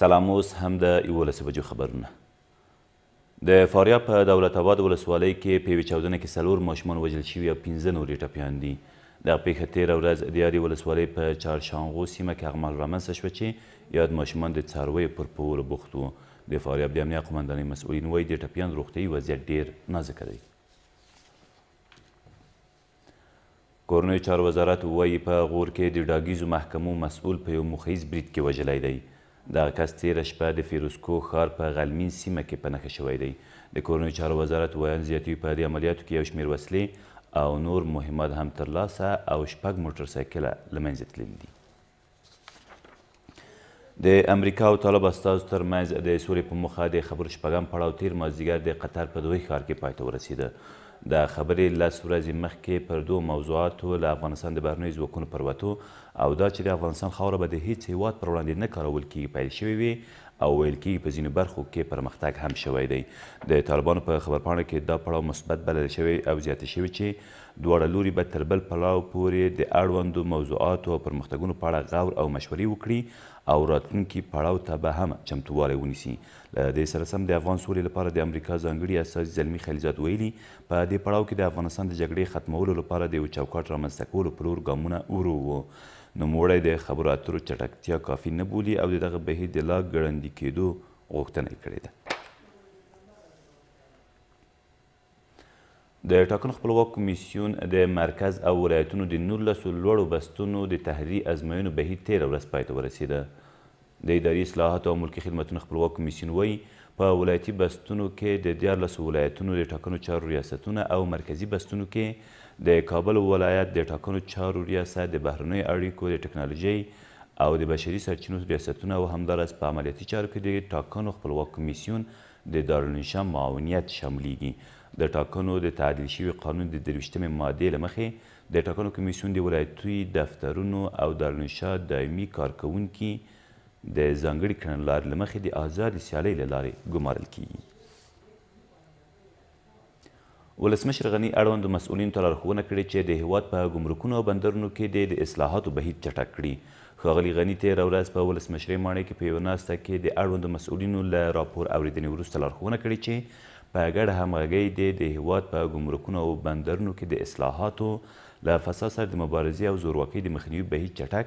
سلام اوس هم د 11 بجو خبرونه. د فاریاب په دولت آباد ولسوالۍ کې په یوې چاودنه کې 4 ماشومان وژل شوي او 15 نور یې ټپیان دي. دغه پیښه تېره ورځ د یادې ولسوالۍ په چارشانغو سیمه کې هغه مهال رامنځته شوه چې یاد ماشومان د څارویو پر پوولو بوخت وو. د فاریاب د امنیه قمندانۍ مسؤلین وایي د ټپیانو روغتیایي وضعیت ډېر نازکه دی. کورنیو چارو وزارت وایي په غور کې د ډاګیزو محکمو مسؤل په یو مخیز برید کې وژلی دی. دغه کس تېره شپه د فیروزکوه ښار په غلمین سیمه کې په نښه شوی دی. د کورنیو چارو وزارت ویان زیاتوي په دې عملیاتو کې یو شمېر وسلې او نور مهمات هم ترلاسه او 6 موټرسایکله له منځه تللي دي. د امریکا او طالب استازو ترمنځ د سولې په موخه د خبرو 6م پړاو تېر مازدیګر د قطر په دوحې ښار کې پای ته ورسېده. د خبرې 10 ورځې مخکې پر 2 موضوعاتو له افغانستان د بهرنیو ځواکونو پر وتو او دا چې د افغانستان خاوره به د هیڅ هیواد پر وړاندې نه کارول کیږي پیل شوې وي او ویل کیږي په ځینو برخو کې پرمختګ هم شوی دی. د طالبانو په خبرپاڼه کې دا پړاو مثبت بلل شوی او زیاته شوي چې دواړه لوري به تر بل پړاو پورې د اړوندو موضوعاتو او پرمختګونو په اړه غور او مشورې وکړي او راتلونکي پړاو ته به هم چمتووالی ونیسي. له دې سره سم د افغان سولې لپاره د امریکا ځانګړي استازي زلمي خلیزاد ویلي په دې پړاو کې د افغانستان د جګړې ختمولو لپاره د یو چوکاټ رامنځته کولو پر لور ګامونه ورو وو. نوموړی د خبرو اترو چټکتیا کافي نه بولي او د دغه بهیر د لا ګړندي کېدو غوښتنه یې کړې ده. د ټاکنو خپلواک کمیسیون د مرکز او ولایتونو د 19 لوړو بستونو د تحریري ازموینو بهیر تېره ورځ پای ته ورسېده. د اداري اصلاحاتو او ملکي خدمتونو خپلواک کمیسیون وایي په ولایتي بستونو کې د 14 ولایتونو د ټاکنو چارو ریاستونه او مرکزي بستونو کې د کابل ولایت د ټاکنو چارو ریاست د بهرنیو اړیکو د ټکنالوژۍ او د بشري سرچینو ریاستونه او همداراز په عملیاتي چارو کې د ټاکنو خپلواک کمیسیون د دارالانشا معاونیت شاملیږي. د ټاکنو د تعدیل شوي قانون د 23مې مادې له مخې د ټاکنو کمیسیون د ولایتي دفترونو او دارالانشا دایمي کارکوونکي د ځانګړي کړنلارې له مخې د آزادې سیالۍ له لارې ګمارل کیږي. ولسمشر غني اړوندو مسؤلینو ته لارښوونه کړې چې د هیواد په ګمرکونو او بندرونو کې د اصلاحاتو بهیر چټک کړي. ښاغلي غني تېره ورځ په ولسمشرۍ ماڼۍ کې په یوه ناسته کې د اړوندو مسؤلینو له راپور اورېدنې وروسته لارښوونه کړې چې په ګډه همغږۍ د هیواد په ګمرکونو او بندرونو کې د اصلاحاتو له فساد سره د مبارزې او زورواکۍ د مخنیوي بهیر چټک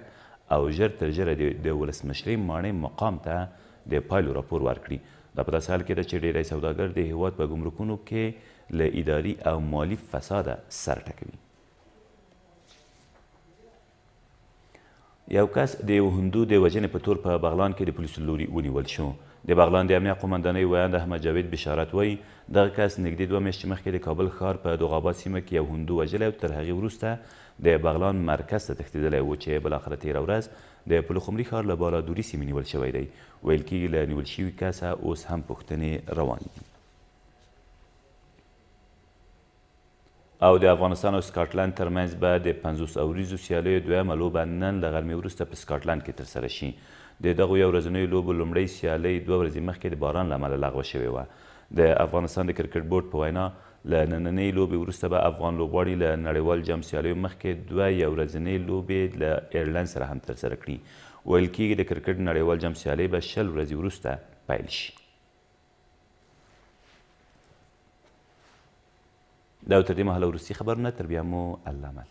او ژر تر ژره د ولسمشرۍ ماڼۍ مقام ته د پایلو راپور ورکړي. دا په داسې حال کې ده چې ډېری سوداګر د هیواد په ګمرکونو کې له اداري او مالي فساده سر ټکوي. یو کس د یو هندو د وژنې په تور په بغلان کې د پولیسو لوري ونیول شو. د بغلان د امنیه قمندانۍ ویاند احمد جاوید بشارت وایي دغه کس نږدې 2 میاشتې مخکې د کابل ښار په دوغاباد سیمه کې یو هندو وژلی او تر هغې وروسته د بغلان مرکز ته تښتېدلی و چې بالاخره تېره ورځ د پلخمري ښار له بالادوري سیمې نیول شوی دی. ویل کېږي له نیول شوي کسه اوس هم پوښتنې روانې دي. او د افغانستان او سکاټلند ترمنځ به د 50 اوریزو سیالیو دویمه لوبه نن له غرمې وروسته په سکاټلند کې ترسره شي. د دغو یو ورځنیو لوبو لومړۍ سیالۍ 2 ورځې مخکې د باران له امله لغوه شوې وه. د افغانستان د کرکټ بورډ په وینا له نننۍ لوبې وروسته به افغان لوبغاړي له نړیوال جام سیالیو مخکې 2 یو ورځنۍ لوبې له ایرلند سره هم ترسره کړي. ویل کېږي د کرکټ نړیوال جام سیالۍ به 20 ورځې وروسته پیل شي. دا تر دې مهاله وروستي خبرونه، تر بیا مو الله مل.